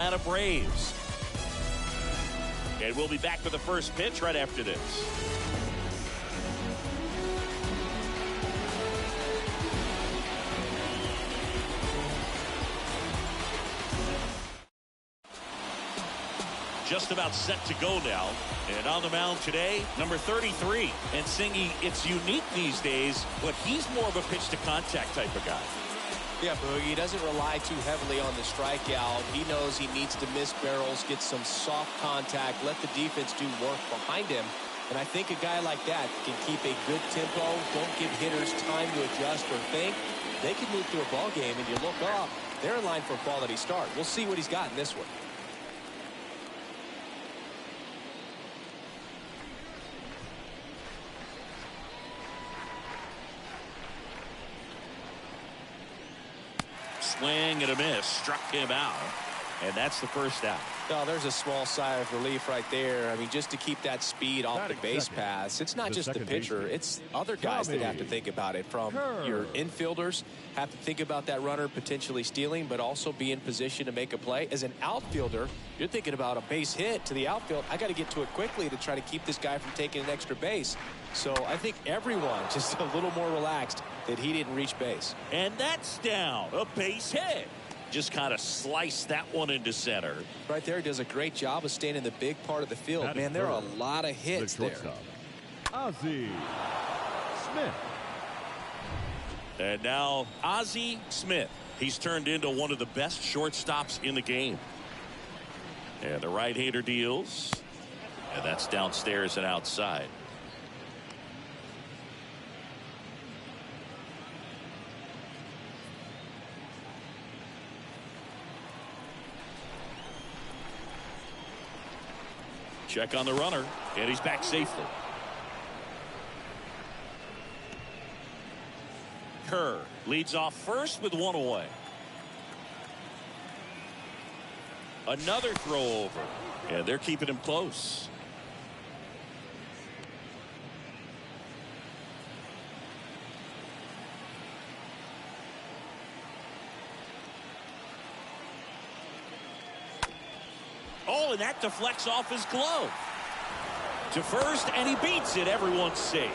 Atlanta Braves. And we'll be back for the first pitch right after this. Just about set to go now. And on the mound today, number 33. And Singy, it's unique these days, but he's more of a pitch-to-contact type of guy. Yeah, Boogie, he doesn't rely too heavily on the strikeout. He knows he needs to miss barrels, get some soft contact, let the defense do work behind him. And I think a guy like that can keep a good tempo, don't give hitters time to adjust or think. They can move through a ball game, and you look up, they're in line for a quality start. We'll see what he's got in this one. Swing and a miss, struck him out, and that's the first out. Oh, there's a small sigh of relief right there. I mean, just to keep that speed off the base pass. It's not just the pitcher, it's other guys that have to think about it. From your infielders have to think about that runner potentially stealing, but also be in position to make a play. As an outfielder, you're thinking about a base hit to the outfield. I got to get to it quickly to try to keep this guy from taking an extra base. So I think everyone just a little more relaxed that he didn't reach base. And that's down, a base hit. Just kind of sliced that one into center. Right there, he does a great job of staying in the big part of the field. Man, there are a lot of hits there. Ozzie Smith. And now Ozzie Smith. He's turned into one of the best shortstops in the game. And the right-hander deals. And that's downstairs and outside. Check on the runner, and he's back safely. Kerr leads off first with one away. Another throw over, and they're keeping him close. Oh, and that deflects off his glove. To first, and he beats it. Everyone's safe.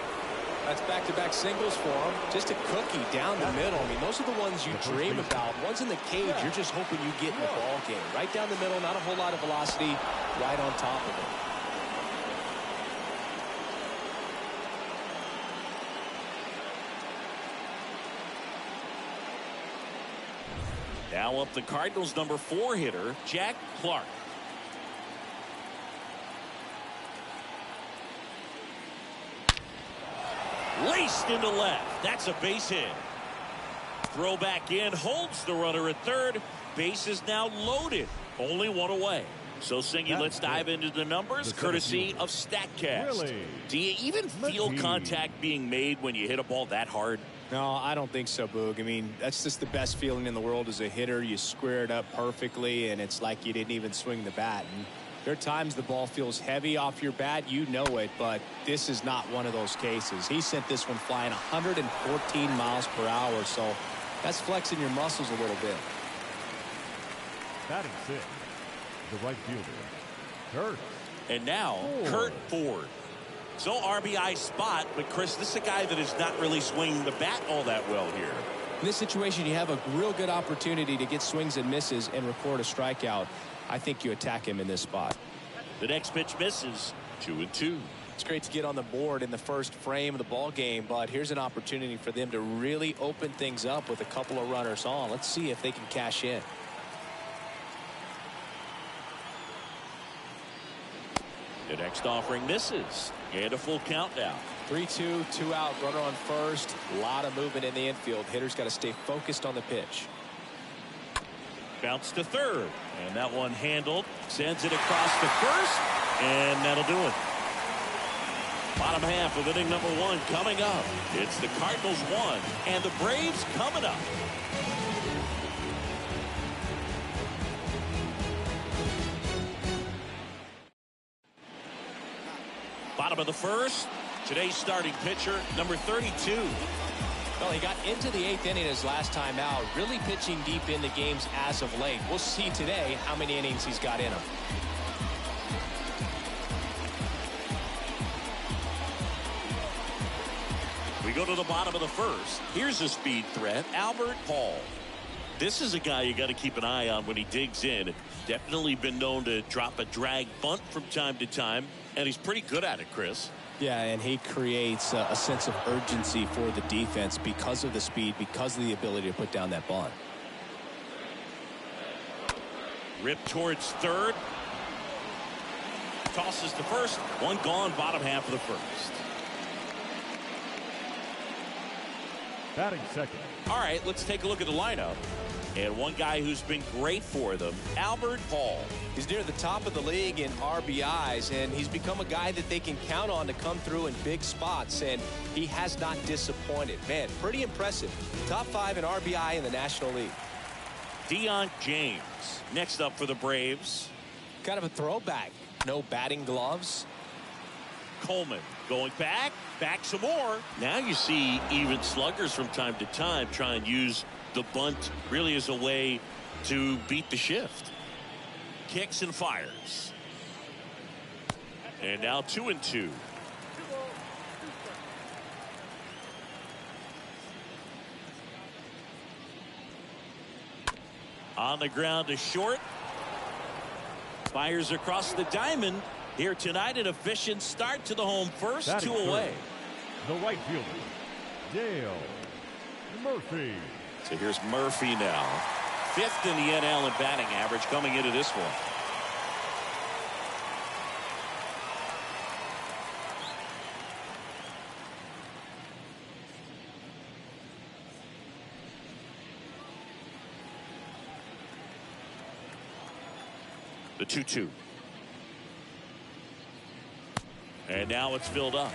That's back-to-back singles for him. Just a cookie down the middle. I mean, those are the ones you dream about. Ones in the cage, you're just hoping you get in the ball game. Right down the middle, not a whole lot of velocity, right on top of it. Now up the Cardinals' number 4 hitter, Jack Clark. Laced into left. That's a base hit. Throw back in, holds the runner at third. Base is now loaded. Only one away. So, Singy, let's dive into the numbers, courtesy of StatCast. Really? Do you even feel contact being made when you hit a ball that hard? No, I don't think so, Boog. I mean, that's just the best feeling in the world as a hitter. You square it up perfectly, and it's like you didn't even swing the bat. And there are times the ball feels heavy off your bat. You know it, but this is not one of those cases. He sent this one flying 114 miles per hour, so that's flexing your muscles a little bit. Batting 6, the right fielder, Kurt. And now, Kurt Ford. So RBI spot, but Chris, this is a guy that is not really swinging the bat all that well here. In this situation, you have a real good opportunity to get swings and misses and record a strikeout. I think you attack him in this spot. The next pitch misses. 2-2. It's great to get on the board in the first frame of the ball game, but here's an opportunity for them to really open things up with a couple of runners on. Let's see if they can cash in. The next offering misses. And a full count now. 3-2, 2 out, runner on first. A lot of movement in the infield. Hitters got to stay focused on the pitch. Bounce to third, and that one handled. Sends it across to first, and that'll do it. Bottom half of inning number 1 coming up. It's the Cardinals 1 and the Braves coming up. Bottom of the first. Today's starting pitcher, number 32. Well, he got into the 8th inning his last time out, really pitching deep into games as of late. We'll see today how many innings he's got in him. We go to the bottom of the first. Here's a speed threat, Albert Paul. This is a guy you got to keep an eye on when he digs in. Definitely been known to drop a drag bunt from time to time, and he's pretty good at it, Chris. Yeah, and he creates a sense of urgency for the defense because of the speed, because of the ability to put down that bunt. Rip towards third. Tosses to first. One gone, bottom half of the first. Batting second. All right, let's take a look at the lineup. And one guy who's been great for them, Albert Paul. He's near the top of the league in RBIs, and he's become a guy that they can count on to come through in big spots, and he has not disappointed. Man, pretty impressive. Top 5 in RBI in the National League. Deion James, next up for the Braves. Kind of a throwback. No batting gloves. Coleman going back some more. Now you see even sluggers from time to time try and use the bunt really as a way to beat the shift. Kicks and fires. And now 2-2. On the ground to short. Fires across the diamond. Here tonight, an efficient start to the home first. Batting 2 away. Third, the right fielder, Dale Murphy. So here's Murphy now. 5th in the NL in batting average coming into this one. The 2-2. And now it's filled up.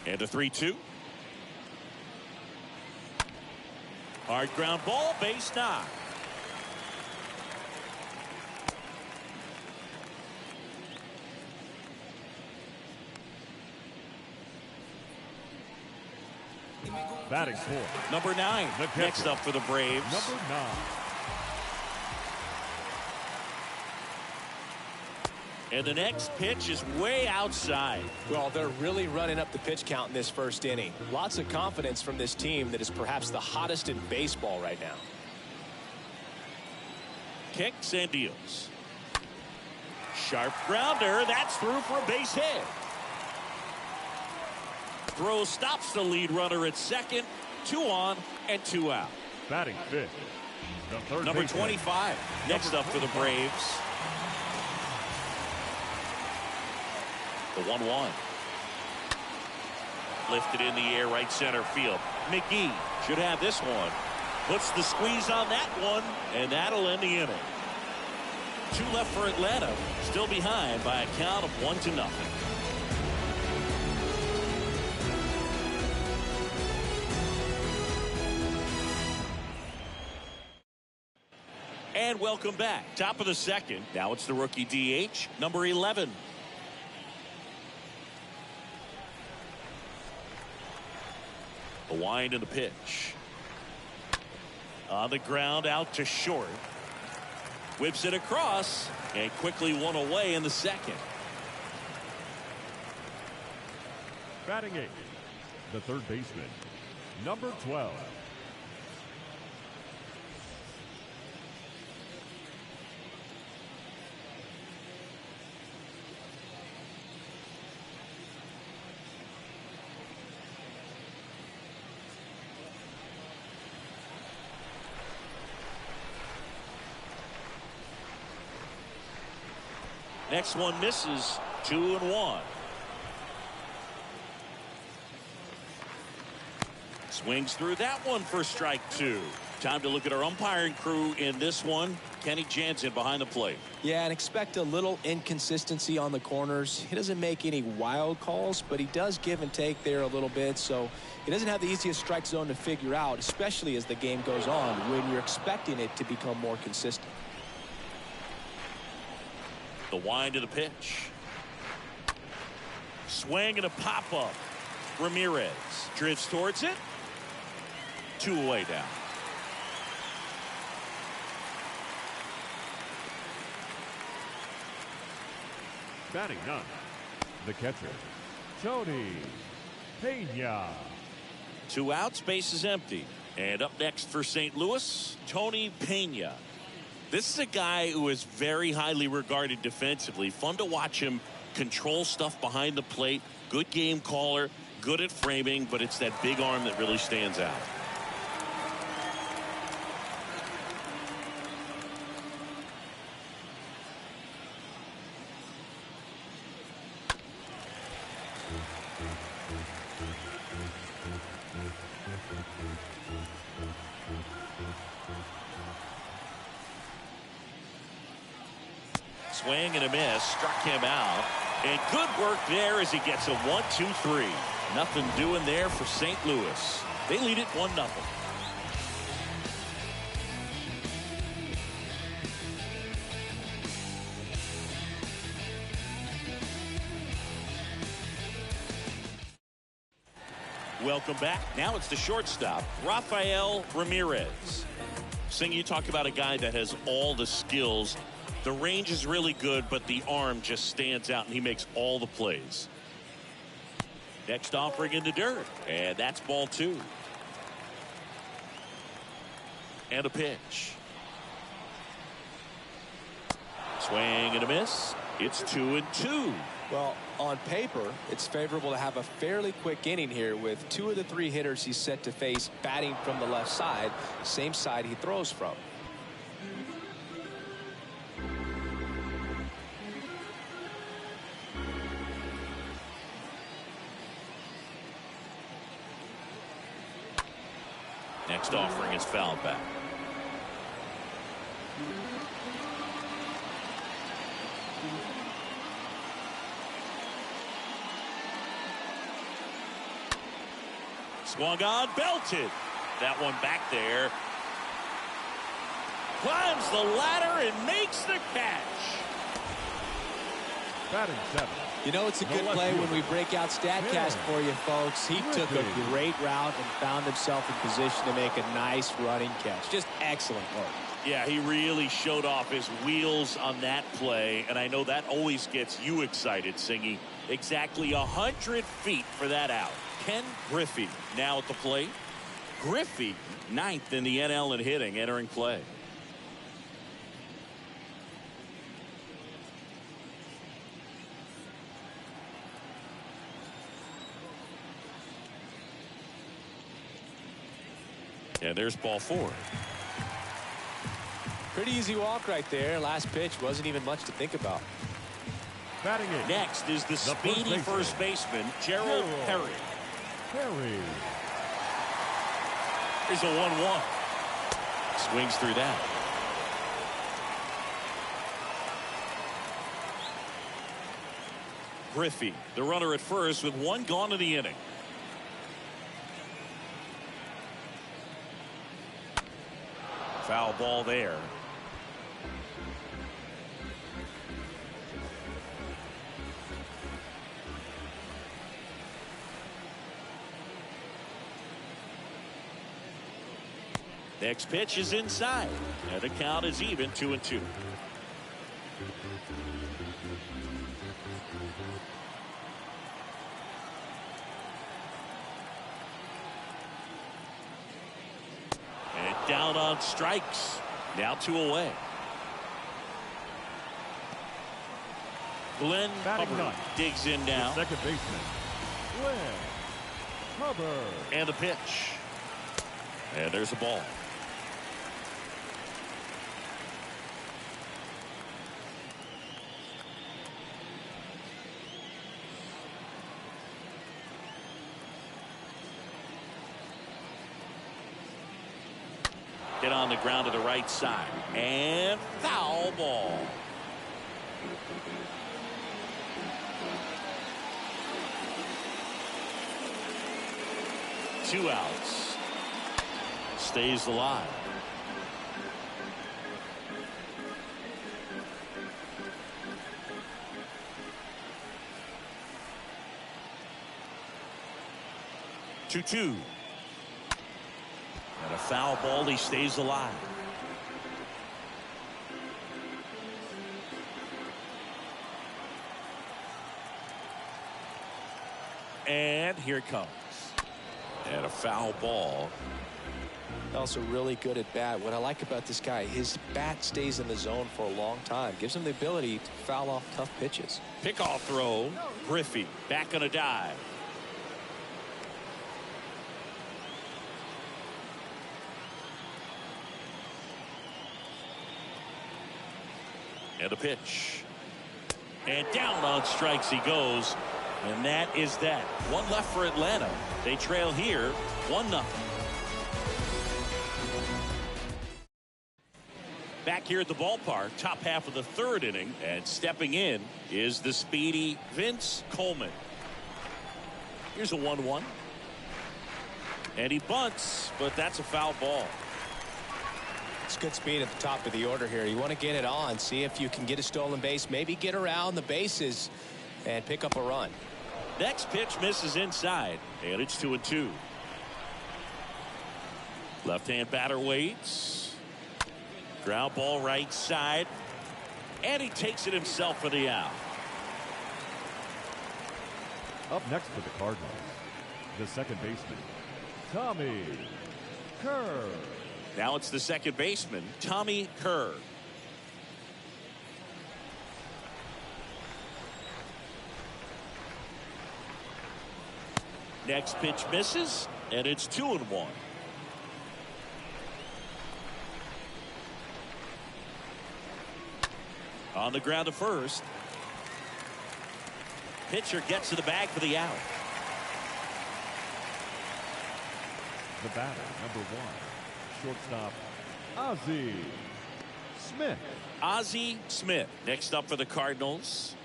And a 3-2. Hard ground ball, base knock. Batting fourth, Number 9. The Next up for the Braves. number 9. And the next pitch is way outside. Well, they're really running up the pitch count in this first inning. Lots of confidence from this team that is perhaps the hottest in baseball right now. Kicks and deals. Sharp grounder. That's through for a base hit. Throw stops the lead runner at second. 2 on and 2 out. Batting fifth, the third Number baseman, 25. Next up for the Braves. The 1-1. Lifted in the air, right center field. McGee should have this one. Puts the squeeze on that one, and that'll end the inning. 2 left for Atlanta. Still behind by a count of 1-0. And welcome back. Top of the second. Now it's the rookie DH, number 11. The wind and the pitch. On the ground, out to short. Whips it across, and quickly 1 away in the second. batting eighth, the third baseman, number 12. Next one misses. 2-1. Swings through that one for strike 2. Time to look at our umpiring crew in this one. Kenny Jansen behind the plate. Yeah, and expect a little inconsistency on the corners. He doesn't make any wild calls, but he does give and take there a little bit, so he doesn't have the easiest strike zone to figure out, especially as the game goes on when you're expecting it to become more consistent. The wind of the pitch. Swing and a pop-up. Ramirez drifts towards it. 2 away down. Batting 9th, the catcher, Tony Pena. 2 outs, base is empty. And up next for St. Louis, Tony Pena. This is a guy who is very highly regarded defensively. Fun to watch him control stuff behind the plate. Good game caller, good at framing, but it's that big arm that really stands out. Swing and a miss, struck him out. And good work there as he gets a 1-2-3. Nothing doing there for St. Louis. They lead it 1-0. Welcome back. Now it's the shortstop, Rafael Ramirez. Sing, you talk about a guy that has all the skills. The range is really good, but the arm just stands out, and he makes all the plays. Next offering in the dirt, and that's ball 2. And a pitch. Swing and a miss. It's 2-2. Well, on paper, it's favorable to have a fairly quick inning here with 2 of the 3 hitters he's set to face batting from the left side, same side he throws from. Next offering is fouled back. Swung on, belted. That one back there. Climbs the ladder and makes the catch. Batting 7th. You know, it's a good play when we break out StatCast for you, folks. He took a great route and found himself in position to make a nice running catch. Just excellent work. Yeah, he really showed off his wheels on that play, and I know that always gets you excited, Singy. Exactly 100 feet for that out. Ken Griffey now at the plate. Griffey, 9th in the NL in hitting, entering play. And there's ball 4. Pretty easy walk right there. Last pitch wasn't even much to think about. Batting 8th. Next is the speedy first baseman, Gerald Perry. Perry. Here's a 1-1. Swings through that. Griffey, the runner at first with 1 gone in the inning. Foul ball there. Next pitch is inside, and the count is even, 2-2. And down on strikes. Now 2 away. Glenn Hubbard digs in now. Second baseman, Glenn Hubbard. And the pitch. And there's a ball. Hit on the ground to the right side. And foul ball. Two outs. Stays alive. 2-2. And a foul ball. He stays alive. And here it comes. And a foul ball. Also really good at bat. What I like about this guy, his bat stays in the zone for a long time. Gives him the ability to foul off tough pitches. Pickoff throw. Griffey back on a dive. And a pitch. And down on strikes he goes. And that is that. One left for Atlanta. They trail here 1-0. Back here at the ballpark, top half of the third inning, and stepping in is the speedy Vince Coleman. Here's a 1-1. And he bunts, but that's a foul ball. It's good speed at the top of the order here. You want to get it on, see if you can get a stolen base, maybe get around the bases and pick up a run. Next pitch misses inside, and it's 2-2. Left-hand batter waits. Ground ball right side. And he takes it himself for the out. Up next for the Cardinals, the second baseman, Tommy Kerr. Now it's the second baseman, Tommy Kerr. Next pitch misses, and it's 2-1. On the ground to first. Pitcher gets to the bag for the out. The batter, number 1, shortstop, Ozzie Smith. Ozzie Smith next up for the Cardinals.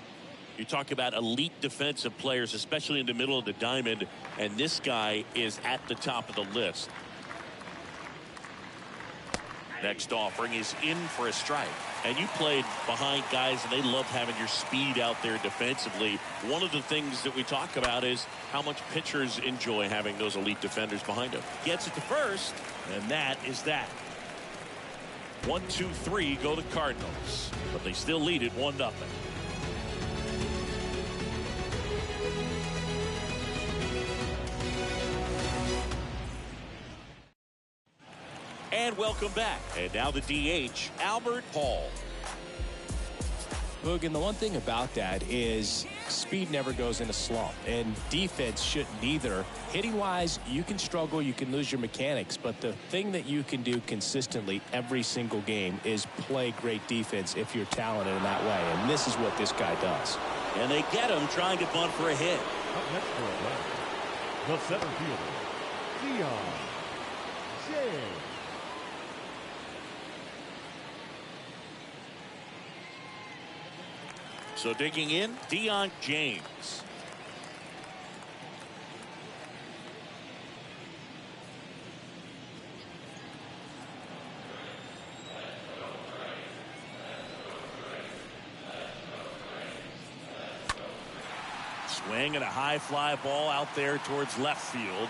You talk about elite defensive players, especially in the middle of the diamond, and this guy is at the top of the list. Next offering is in for a strike. And you played behind guys, and they love having your speed out there defensively. One of the things that we talk about is how much pitchers enjoy having those elite defenders behind them. Gets it to first, and that is that. 1-2-3 go the Cardinals, but they still lead it 1-0. And welcome back. And now the DH, Albert Hall. Boog, and the one thing about that is speed never goes in a slump, and defense shouldn't either. Hitting wise, you can struggle, you can lose your mechanics, but the thing that you can do consistently every single game is play great defense if you're talented in that way, and this is what this guy does. And they get him trying to bunt for a hit. Up next for Atlanta, the center fielder, Dion James. So digging in, Dion James. Swing and a high fly ball out there towards left field.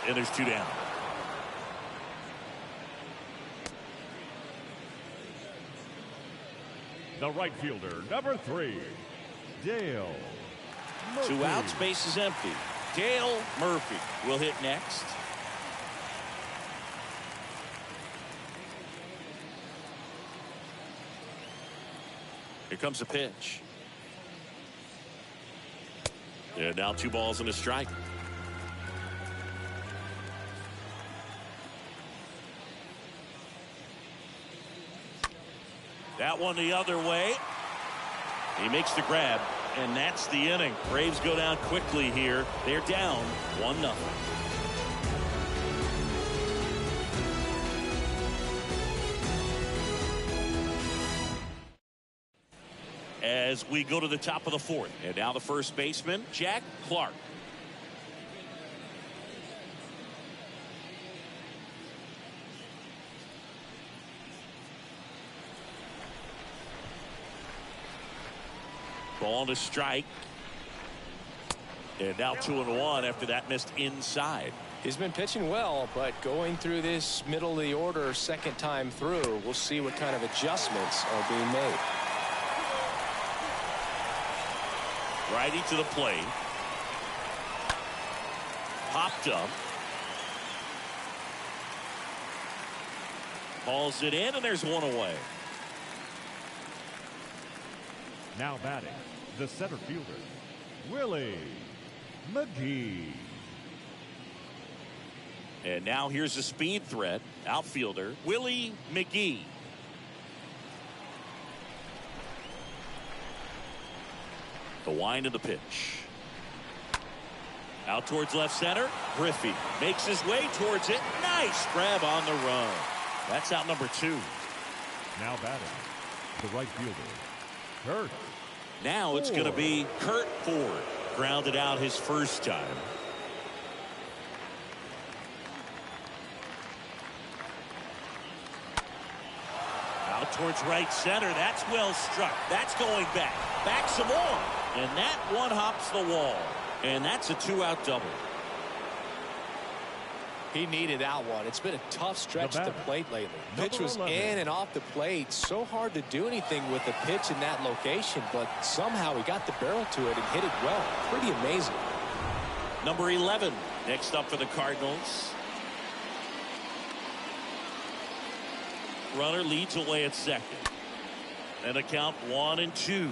And there's 2 down. The right fielder, number 3, Dale Murphy. 2 outs, base is empty. Dale Murphy will hit next. Here comes a pitch. And now 2 balls and a strike. That one the other way. He makes the grab, and that's the inning. Braves go down quickly here. They're down 1-0. As we go to the top of the 4th, and now the first baseman, Jack Clark. Ball to strike. And now 2-1 after that missed inside. He's been pitching well, but going through this middle of the order second time through, we'll see what kind of adjustments are being made. Righty to the plate. Popped up. Hauls it in, and there's one away. Now batting, the center fielder, Willie McGee. And now here's a speed threat. Outfielder, Willie McGee. The wind of the pitch. Out towards left center. Griffey makes his way towards it. Nice grab on the run. That's out number 2. Now batting, the right fielder, Kurt. Now it's going to be Kurt Ford. Grounded out his first time. Out towards right center. That's well struck. That's going back. Back some more. And that one hops the wall. And that's a 2-out double. He needed that one. It's been a tough stretch at the plate lately. Pitch was in and off the plate. So hard to do anything with the pitch in that location, but somehow he got the barrel to it and hit it well. Pretty amazing. Number 11 next up for the Cardinals. Runner leads away at second. And a count 1-2.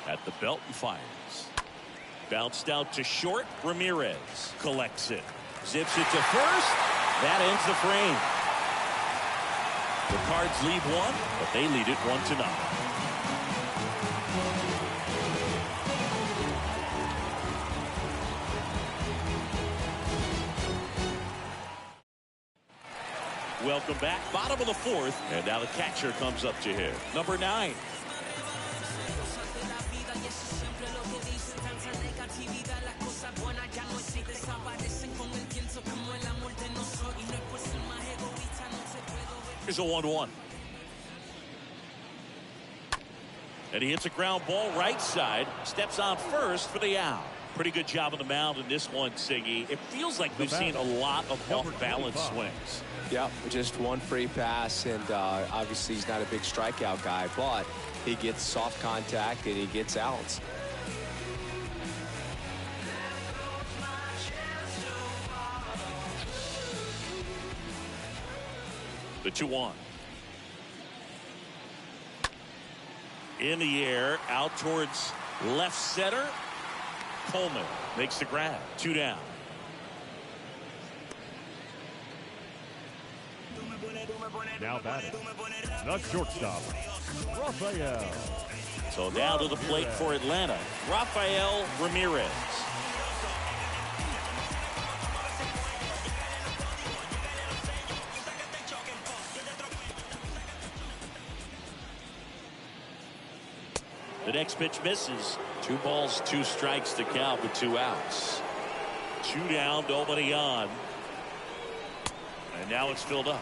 At the belt and fires. Bounced out to short. Ramirez collects it. Zips it to first. That ends the frame. The Cards lead one, but they lead it 1-0. Welcome back. Bottom of the 4th. And now the catcher comes up to hit. Number 9. Here's a 1-1. And he hits a ground ball right side. Steps on first for the out. Pretty good job on the mound in this one, Siggy. It feels like we've seen a lot of off-balance swings. Yep, just one free pass, and obviously he's not a big strikeout guy, but he gets soft contact and he gets outs. The 2-1. In the air, out towards left center. Coleman makes the grab. 2 down. Now batting, the shortstop, Rafael. So now to the plate for Atlanta, Rafael Ramirez. The next pitch misses. 2 balls, 2 strikes to count with 2 outs. 2 down, nobody on. And now it's filled up.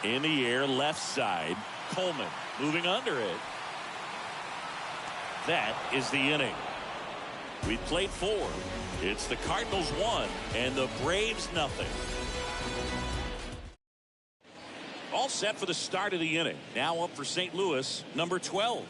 In the air, left side. Coleman moving under it. That is the inning. We played 4. It's the Cardinals 1 and the Braves nothing. All set for the start of the inning. Now up for St. Louis, number 12.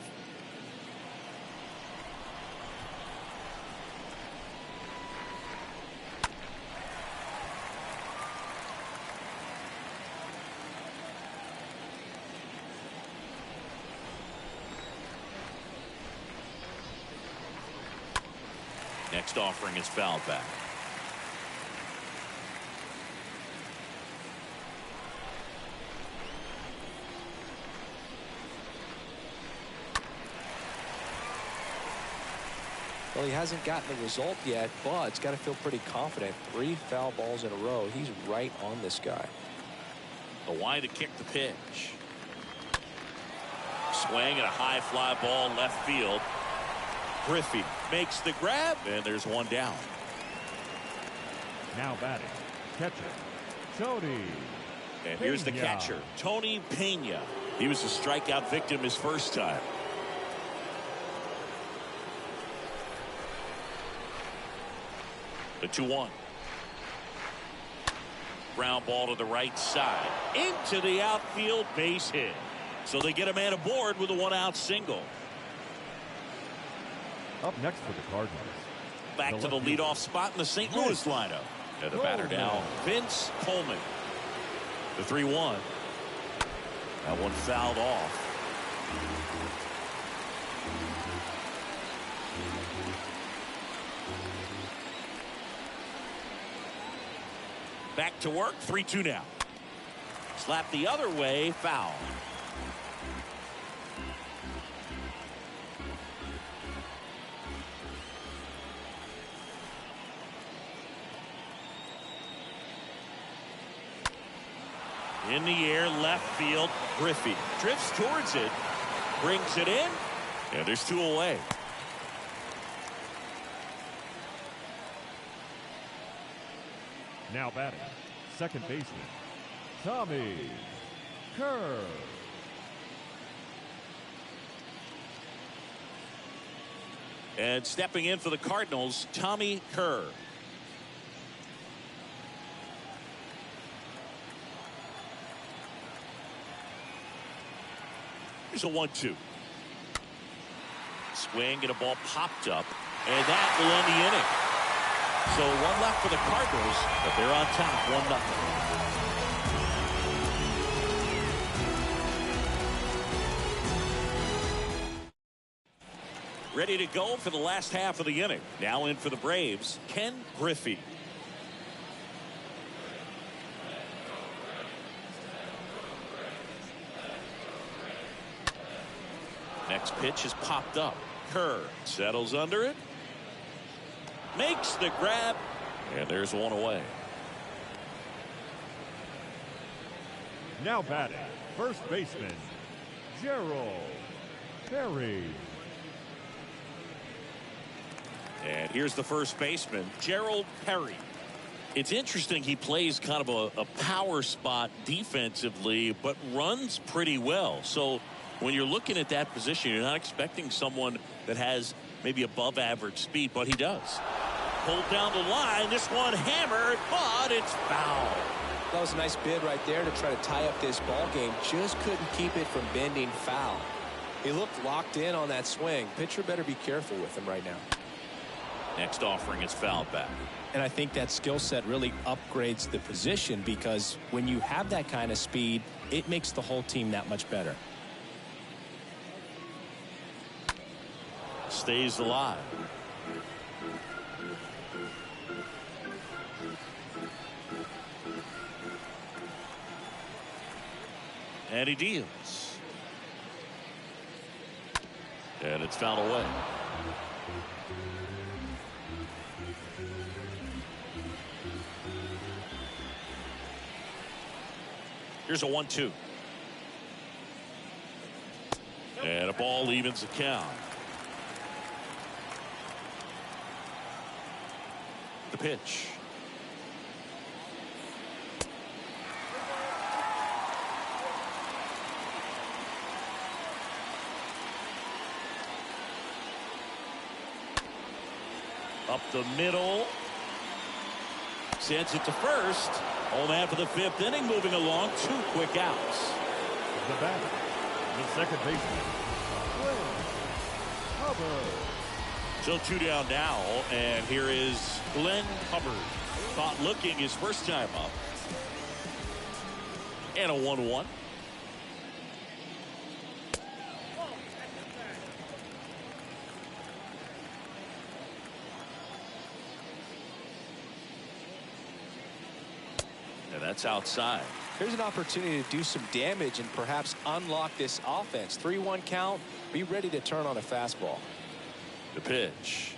Next offering is fouled back. Well, he hasn't gotten the result yet, but he's got to feel pretty confident. 3 foul balls in a row. He's right on this guy. The wide to kick the pitch. Swing and a high fly ball left field. Griffey makes the grab, and there's one down. Now batting, catcher, Tony. And here's the Pena. catcher, Tony Pena. He was a strikeout victim his first time. The 2-1. Ground ball to the right side. Into the outfield, base hit. So they get a man aboard with a one-out single. Up next for the Cardinals. Back to the leadoff spot in the St. Louis lineup. And the batter now, Vince Coleman. The 3-1. That one fouled off. Back to work, 3-2 now. Slap the other way, foul. In the air, left field, Griffey drifts towards it, brings it in, and there's two away. Now batting, second baseman, Tommy Kerr. And stepping in for the Cardinals, Tommy Kerr. Here's a 1-2. Swing and a ball popped up, and that will end the inning. So one left for the Cardinals, but they're on top, 1-0. Ready to go for the last half of the inning. Now in for the Braves, Ken Griffey. Next pitch is popped up. Kerr settles under it. Makes the grab. And there's one away. Now batting, first baseman, Gerald Perry. And here's the first baseman, Gerald Perry. It's interesting, he plays kind of a power spot defensively, but runs pretty well. So when you're looking at that position, you're not expecting someone that has maybe above average speed, but he does. Pulled down the line, this one hammered, but it's foul. That was a nice bid right there to try to tie up this ball game. Just couldn't keep it from bending foul. He looked locked in on that swing. Pitcher better be careful with him right now. Next offering is fouled back. And I think that skill set really upgrades the position, because when you have that kind of speed, it makes the whole team that much better. Stays alive. And he deals. And it's fouled away. Here's a 1-2. And a ball evens the count. The pitch. Up the middle. Sends it to first. Home man for the fifth inning, moving along. 2 quick outs. The batter, the second baseman, Glenn Hubbard. So 2 down now, and here is Glenn Hubbard. Caught looking his first time up. And a 1-1. And that's outside. Here's an opportunity to do some damage and perhaps unlock this offense. 3-1 count. Be ready to turn on a fastball. The pitch.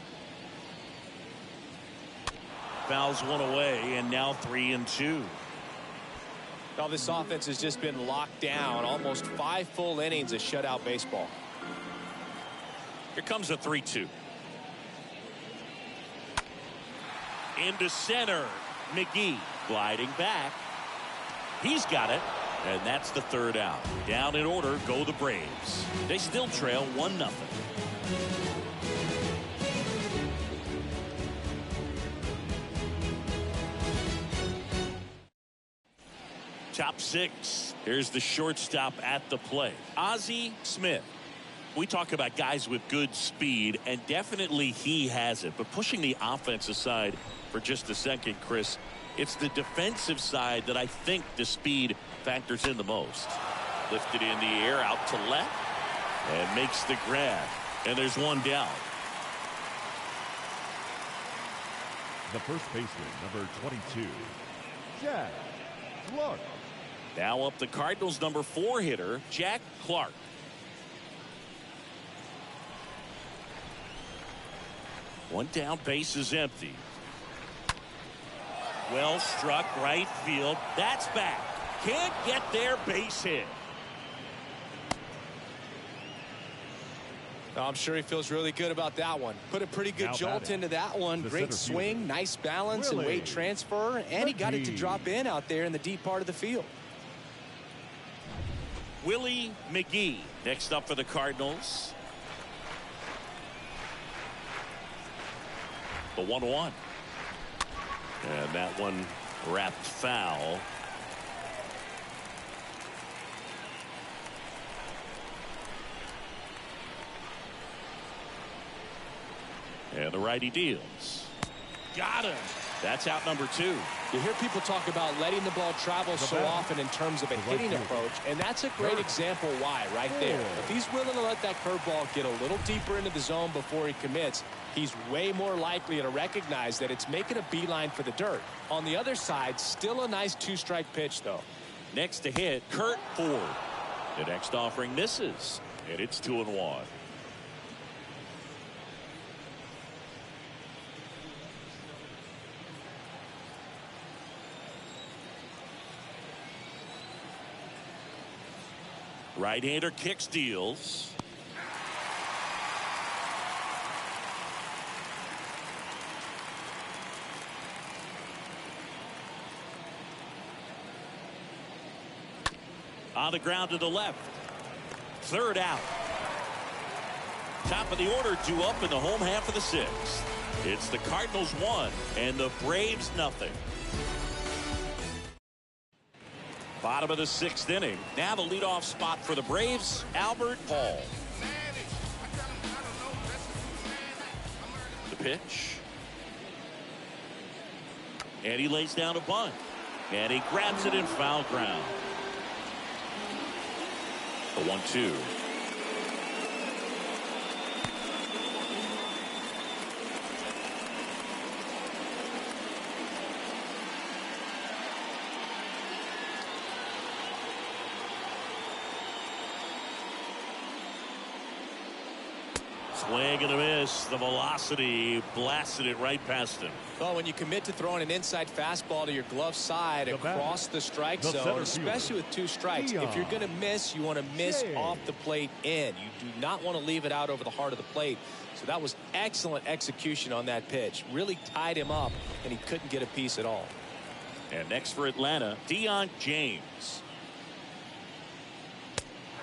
Fouls one away, and now 3-2. Well, this offense has just been locked down. Almost 5 full innings of shutout baseball. Here comes a 3-2. Into center. McGee gliding back. He's got it. And that's the 3rd out. Down in order go the Braves. They still trail 1-0. Top 6. Here's the shortstop at the plate. Ozzie Smith. We talk about guys with good speed, and definitely he has it. But pushing the offense aside for just a second, Chris, it's the defensive side that I think the speed factors in the most. Lifted in the air out to left and makes the grab. And there's 1 down. The first baseman, number 22, Jack Clark. Now up the Cardinals' number 4 hitter, Jack Clark. One down, base is empty. Well struck, right field. That's back. Can't get there, base hit. I'm sure he feels really good about that one. Put a pretty good jolt into that one. Great swing, nice balance and weight transfer, and he got it to drop in out there in the deep part of the field. Willie McGee next up for the Cardinals. The 1-1. And that one wrapped foul. And the righty deals. Got him. That's out number 2. You hear people talk about letting the ball travel so often in terms of a hitting approach, and that's a great example why right there. If he's willing to let that curveball get a little deeper into the zone before he commits, he's way more likely to recognize that it's making a beeline for the dirt. On the other side, still a nice 2-strike pitch, though. Next to hit, Kurt Ford. The next offering misses, and it's 2-1. Right-hander kicks, deals. On the ground to the left. 3rd out. Top of the order due up in the home half of the 6th. It's the Cardinals 1 and the Braves nothing. Bottom of the 6th inning. Now the leadoff spot for the Braves, Albert Paul. The pitch. And he lays down a bunt. And he grabs it in foul ground. The 1-2. Swing and a miss. The velocity blasted it right past him. Well, when you commit to throwing an inside fastball to your glove side across the strike zone, especially with 2 strikes, if you're going to miss, you want to miss off the plate in. You do not want to leave it out over the heart of the plate. So that was excellent execution on that pitch. Really tied him up, and he couldn't get a piece at all. And next for Atlanta, Deion James.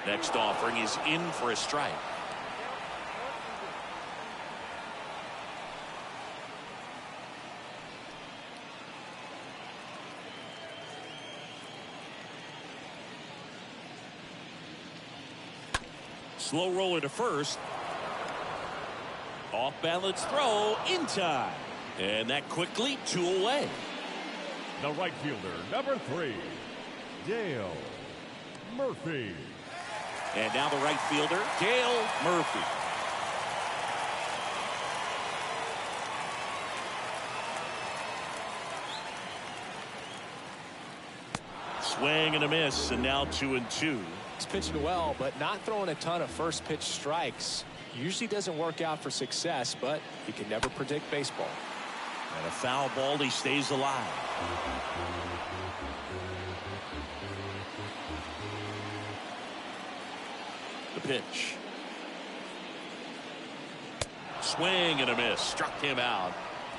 Next offering is in for a strike. Slow roller to first. Off balance throw in time. And that quickly 2 away. The right fielder, number 3, Dale Murphy. And now the right fielder, Dale Murphy. Swing and a miss, and now 2-2. He's pitching well, but not throwing a ton of first pitch strikes. Usually doesn't work out for success, but you can never predict baseball. And a foul ball, he stays alive. The pitch. Swing and a miss. Struck him out.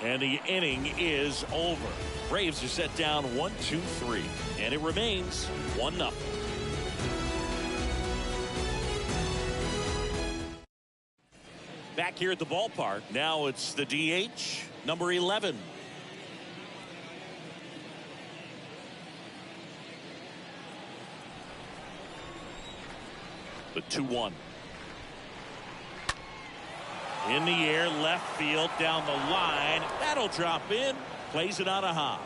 And the inning is over. Braves are set down 1-2-3. And it remains 1-0. Back here at the ballpark. Now it's the DH, number 11. The 2-1. In the air, left field, down the line. That'll drop in. Plays it on a hop.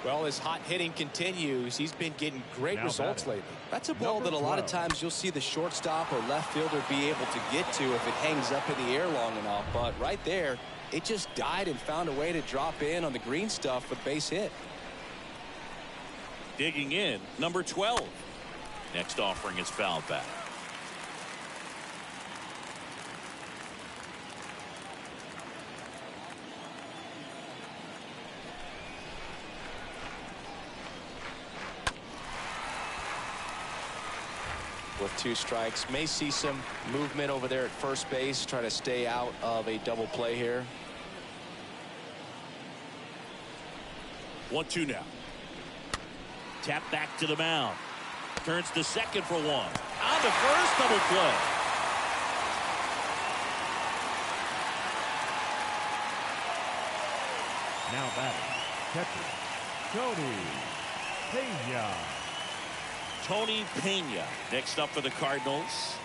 Well, as hot hitting continues, he's been getting great results lately. That's a ball Number that a lot of 12. times you'll see the shortstop or left fielder be able to get to if it hangs up in the air long enough. But right there, it just died and found a way to drop in on the green stuff for the base hit. Digging in, number 12. Next offering is fouled back. With 2 strikes, may see some movement over there at first base, try to stay out of a double play here. 1-2 now. Tap back to the mound. Turns to second for 1. On to first, double play. Now batting, catcher, Tony Pena. Tony Pena next up for the Cardinals.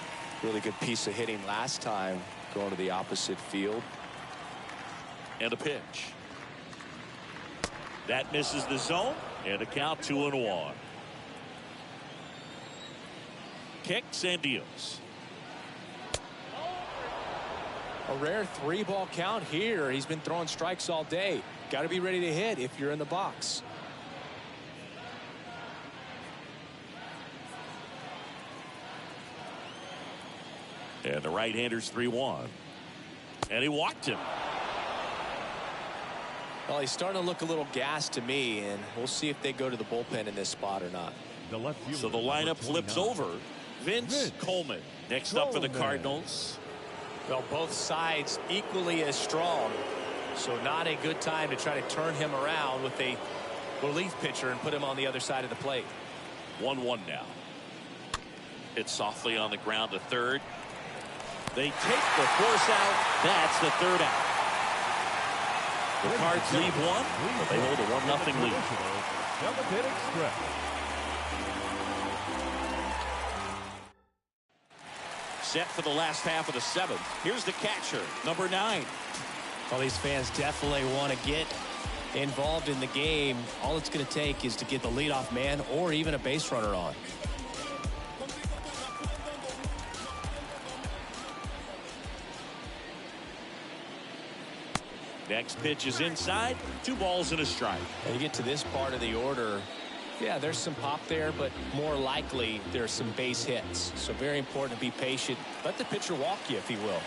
Really good piece of hitting last time, going to the opposite field. And a pitch. That misses the zone. And a count 2-1. Kicks and deals. A rare 3-ball count here. He's been throwing strikes all day. Got to be ready to hit if you're in the box. And the right-hander's 3-1. And he walked him. Well, he's starting to look a little gassed to me, and we'll see if they go to the bullpen in this spot or not. The left fielder, So the lineup flips over. Vince Coleman next up for the Coleman. Cardinals. Well, both sides equally as strong, so not a good time to try to turn him around with a relief pitcher and put him on the other side of the plate. 1-1 now. Hit softly on the ground to third. They take the force out. That's the third out. The Cards leave one, but they hold a 1-0 lead. Delicate Express. Set for the last half of the 7th. Here's the catcher, number 9. Well, these fans definitely want to get involved in the game. All it's going to take is to get the leadoff man or even a base runner on. Next pitch is inside. 2 balls and a strike. And you get to this part of the order. Yeah, there's some pop there, but more likely there's some base hits. So very important to be patient. Let the pitcher walk you if he will.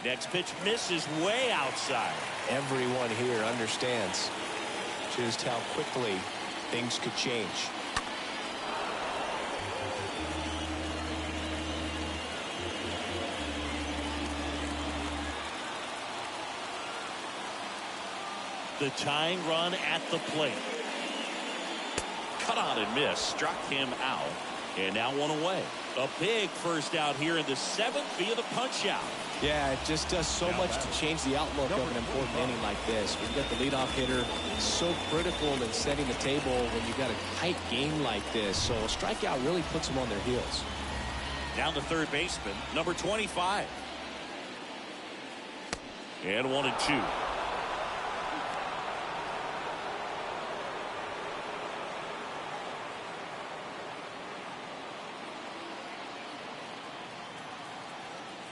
Next pitch misses way outside. Everyone here understands just how quickly things could change. The tying run at the plate. Cut on and miss. Struck him out. And now 1 away. A big first out here in the 7th via the punch out. Yeah, it just does so much to change the outlook of an important inning like this. When you got the leadoff hitter, so critical in setting the table when you got a tight game like this. So a strikeout really puts them on their heels. Down the third baseman, number 25. And 1-2.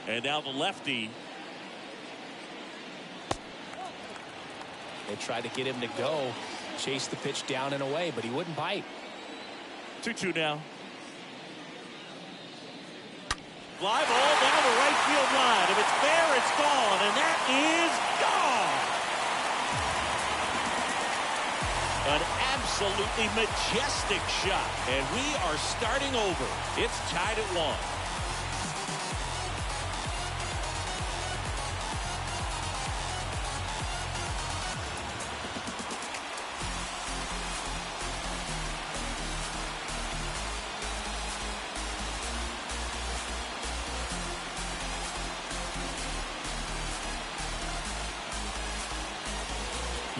And now the lefty. They tried to get him to go, chase the pitch down and away, but he wouldn't bite. 2-2 now. Fly ball down the right field line. If it's there, it's gone, and that is gone. An absolutely majestic shot, and we are starting over. It's tied at 1.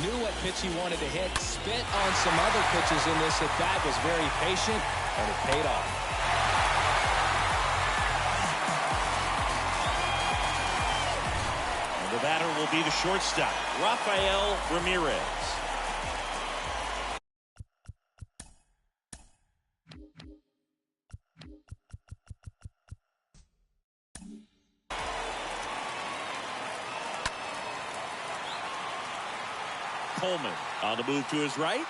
Knew what pitch he wanted to hit, spent on some other pitches in this at bat, was very patient, and it paid off. And the batter will be the shortstop, Rafael Ramirez. Coleman on the move to his right.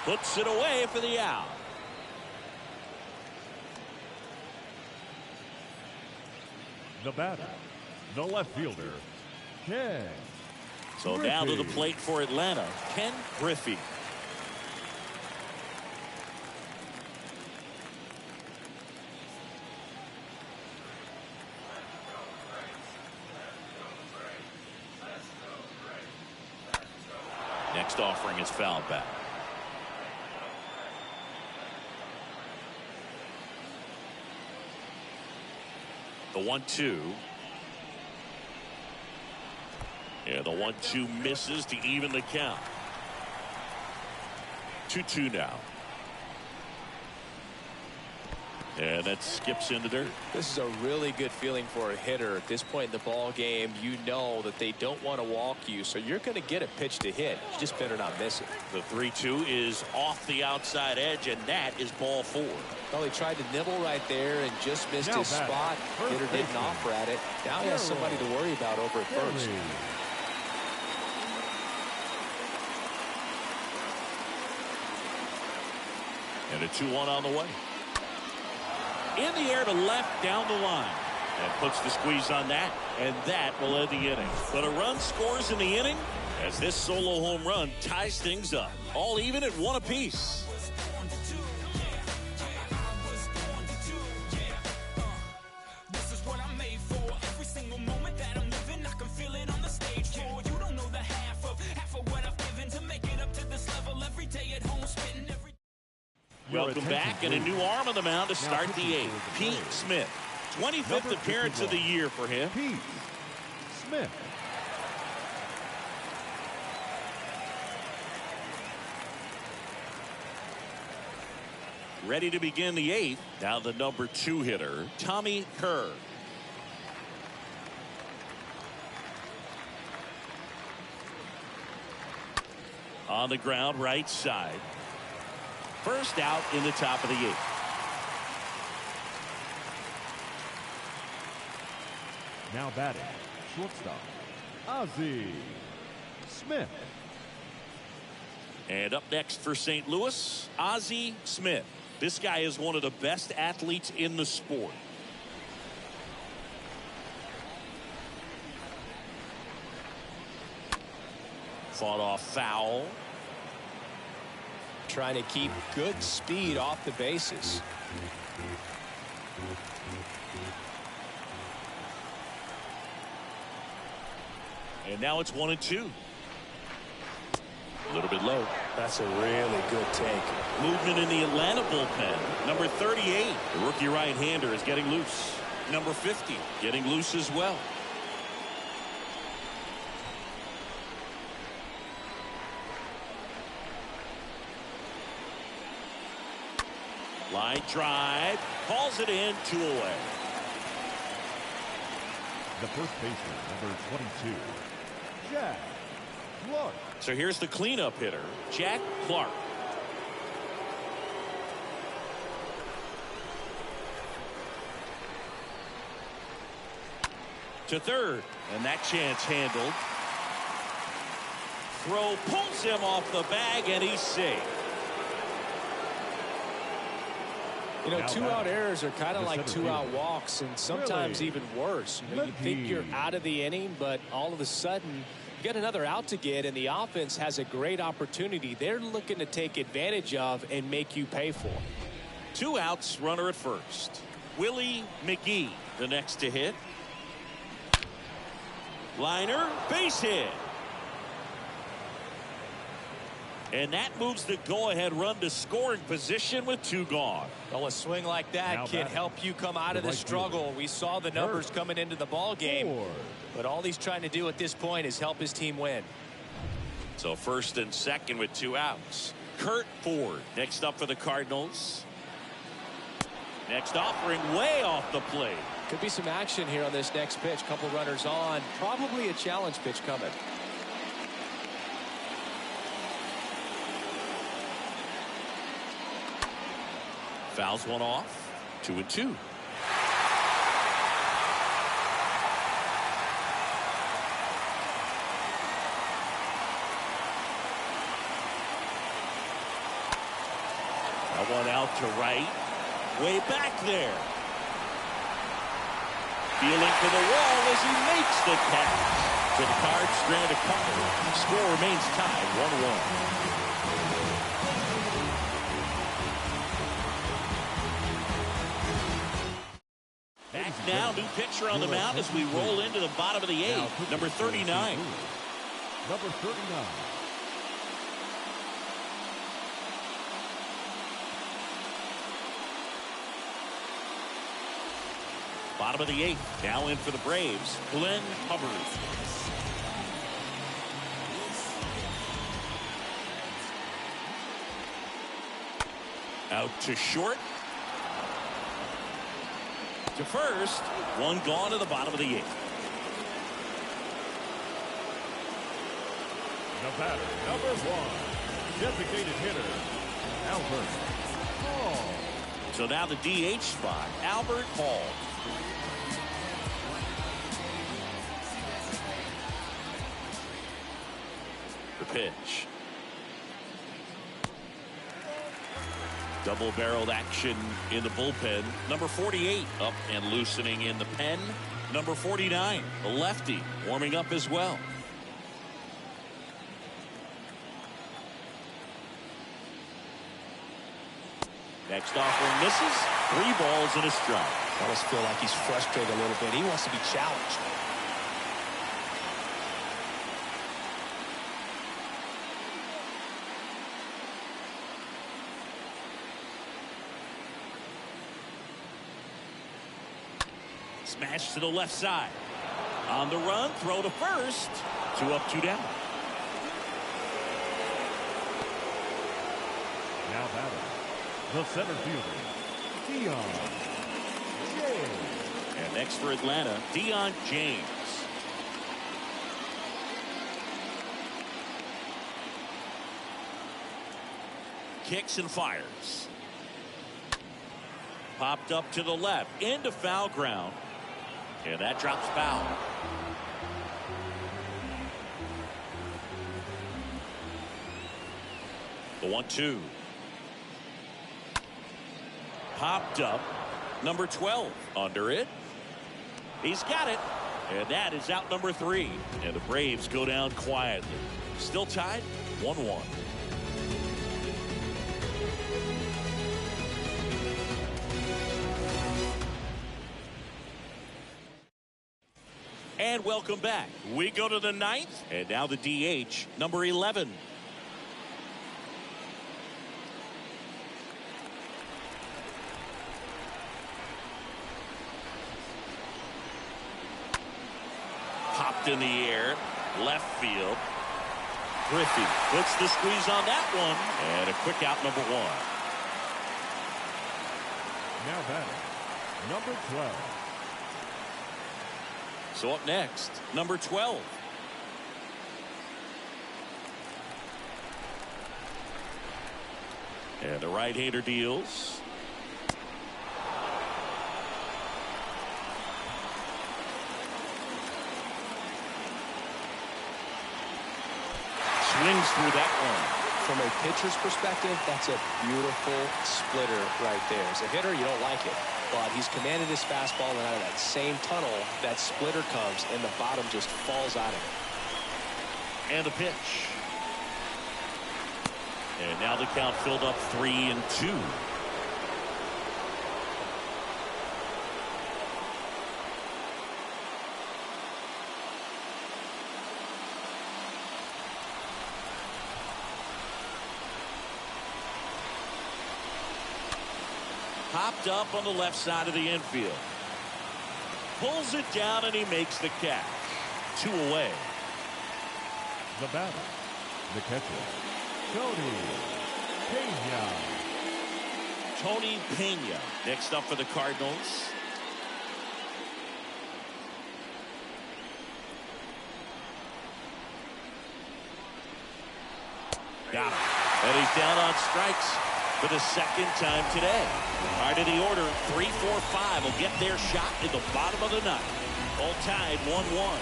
Puts it away for the out. The batter, the left fielder, Ken So Griffey. down to the plate for Atlanta, Ken Griffey. Next offering is fouled back. The 1-2. Yeah, the 1-2 misses to even the count. 2-2 now. And that skips into dirt. This is a really good feeling for a hitter at this point in the ball game. You know that they don't want to walk you, so you're going to get a pitch to hit. You just better not miss it. The 3-2 is off the outside edge, and that is ball 4. Well, he tried to nibble right there and just missed Now his back. spot. First Hitter didn't baseman. offer at it. Now he has somebody to worry about over at first. Gary. And a 2-1 on the way. In the air to left down the line. And puts the squeeze on that. And that will end the inning. But a run scores in the inning as this solo home run ties things up. All even at 1 apiece. Welcome back, and a new arm on the mound to start the 8th. Pete Smith. 25th appearance of the year for him. Pete Smith. Ready to begin the 8th. Now the number 2 hitter, Tommy Kerr. On the ground, right side. First out in the top of the 8th. Now batting, shortstop, Ozzie Smith. And up next for St. Louis, Ozzie Smith. This guy is one of the best athletes in the sport. Fought off foul. Trying to keep good speed off the bases. And now it's 1-2. A little bit low. That's a really good take. Movement in the Atlanta bullpen. Number 38, the rookie right-hander, is getting loose. Number 50 getting loose as well. Line drive, calls it in, 2 away. The first baseman, number 22, Jack Clark. So here's the cleanup hitter, Jack Clark. To third, and that chance handled. Throw pulls him off the bag, and he's safe. You know, Now two-out batter, errors are kind of the like center two-out fielder. walks, and sometimes Really? even worse. You know, you think you're out of the inning, but all of a sudden, you get another out to get, and the offense has a great opportunity they're looking to take advantage of and make you pay for. 2 outs, runner at first. Willie McGee, the next to hit. Liner, base hit. And that moves the go-ahead run to scoring position with 2 gone. Well, a swing like that Now can batting, help you come out the of the right struggle. fielder. We saw the numbers coming into the ball game, Ford. but all he's trying to do at this point is help his team win. So first and second with 2 outs. Kurt Ford next up for the Cardinals. Next offering way off the plate. Could be some action here on this next pitch. Couple runners on. Probably a challenge pitch coming. Fouls one off. 2-2. That one out to right. Way back there. Feeling for the wall as he makes the catch. So the Cards strand a couple. Score remains tied 1-1. Back now, new pitcher on the mound as we roll into the bottom of the 8th. Number 39. Number 39. Bottom of the 8th. Now in for the Braves. Glenn Hubbard. Out to short. To first. One gone to the bottom of the 8th. The batter, number 1. Designated hitter, Albert Hall. So now the DH spot. Albert Hall. The pitch. Double-barreled action in the bullpen. Number 48 up and loosening in the pen. Number 49, the lefty, warming up as well. Next offering misses. 3 balls and a strike. I almost feel like he's frustrated a little bit. He wants to be challenged. Smash to the left side. On the run, throw to first. 2 up, 2 down. Now batting, the center fielder, Dion James. And next for Atlanta, Dion James. Kicks and fires. Popped up to the left, into foul ground. And that drops foul. The 1-2. Popped up. Number 12 under it. He's got it. And that is out number 3. And the Braves go down quietly. Still tied 1-1. And welcome back. We go to the 9th. And now the DH, number 11. Popped in the air. Left field. Griffey puts the squeeze on that one. And a quick out, number 1. Now batting, number 12. So up next, number 12. And the right-hander deals. Swings through that one. from a pitcher's perspective, that's a beautiful splitter right there. As a hitter, you don't like it. But he's commanded his fastball, and out of that same tunnel, that splitter comes, and the bottom just falls out of it. And the pitch. And now the count filled up 3-2. Popped up on the left side of the infield. Pulls it down and he makes the catch. 2 away. The batter, the catcher, Tony Pena. Tony Pena next up for the Cardinals. Got him. And he's down on strikes for the second time today. Part of the order, 3, 4, 5 will get their shot in the bottom of the ninth. All tied 1-1.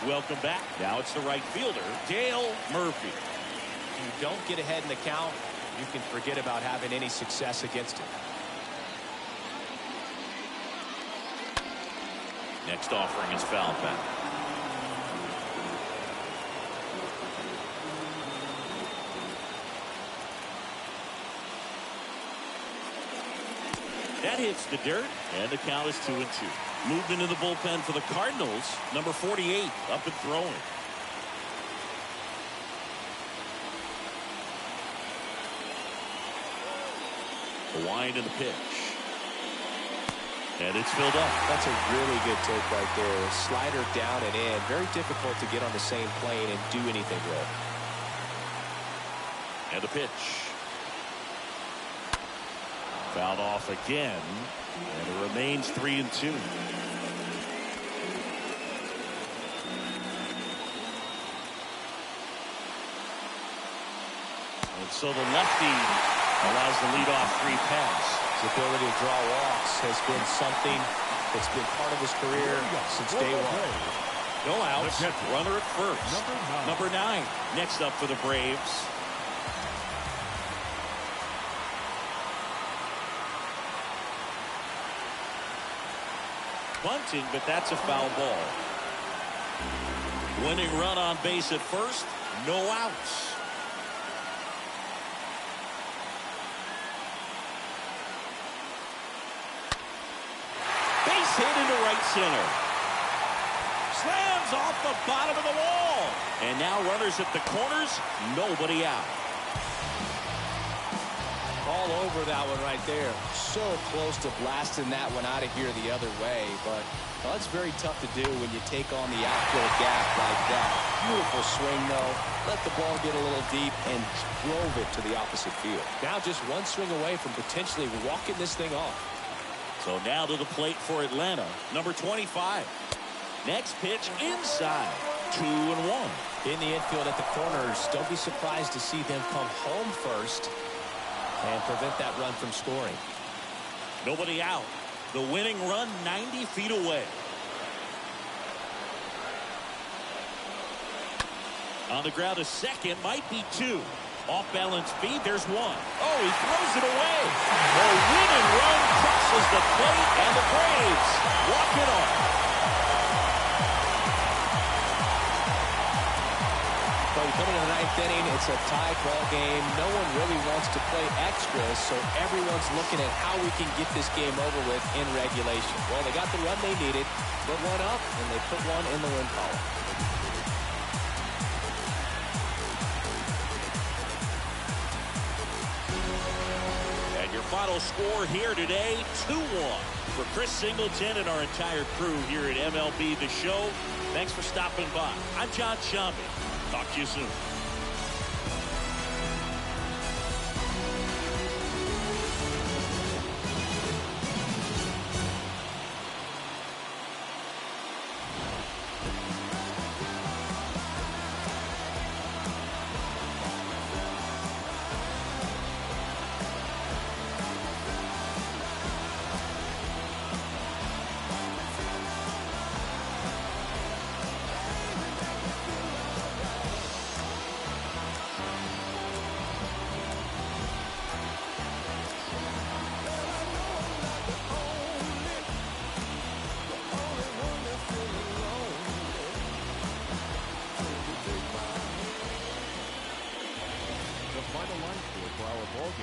Welcome back. Now it's the right fielder, Dale Murphy. You don't get ahead in the count, you can forget about having any success against him. Next offering is fouled back. That hits the dirt, and the count is 2-2. Moved into the bullpen for the Cardinals, number 48, up and throwing. The wind and the pitch. And it's filled up. That's a really good take right there. Slider down and in. Very difficult to get on the same plane and do anything with. And the pitch. Fouled off again, and it remains 3-2. And so the lefty allows the leadoff 3 pass. His ability to draw walks has been something that's been part of his career since day one. No outs, runner at first. Number 9 next up for the Braves. Bunting, but that's a foul ball. Winning run on base at first, no outs. Base hit into right center. Slams off the bottom of the wall. And now runners at the corners, nobody out. All over that one right there. So close to blasting that one out of here the other way, but well, it's very tough to do when you take on the outfield gap like that. Beautiful swing, though. Let the ball get a little deep and drove it to the opposite field. Now just one swing away from potentially walking this thing off. So now to the plate for Atlanta, number 25. Next pitch inside, 2-1. In the infield at the corners, don't be surprised to see them come home first and prevent that run from scoring. Nobody out. The winning run 90 feet away. On the ground, a second, might be 2. Off balance feed, there's 1. Oh, he throws it away. The winning run crosses the plate, and the Braves walk it off. Coming in the 9th inning, it's a tied ball game. No one really wants to play extras, so everyone's looking at how we can get this game over with in regulation. Well, they got the run they needed, put one up, and they put one in the win column. And your final score here today, 2-1. For Chris Singleton and our entire crew here at MLB The Show, thanks for stopping by. I'm John Shambi. Talk to you soon. final line score for our ball game.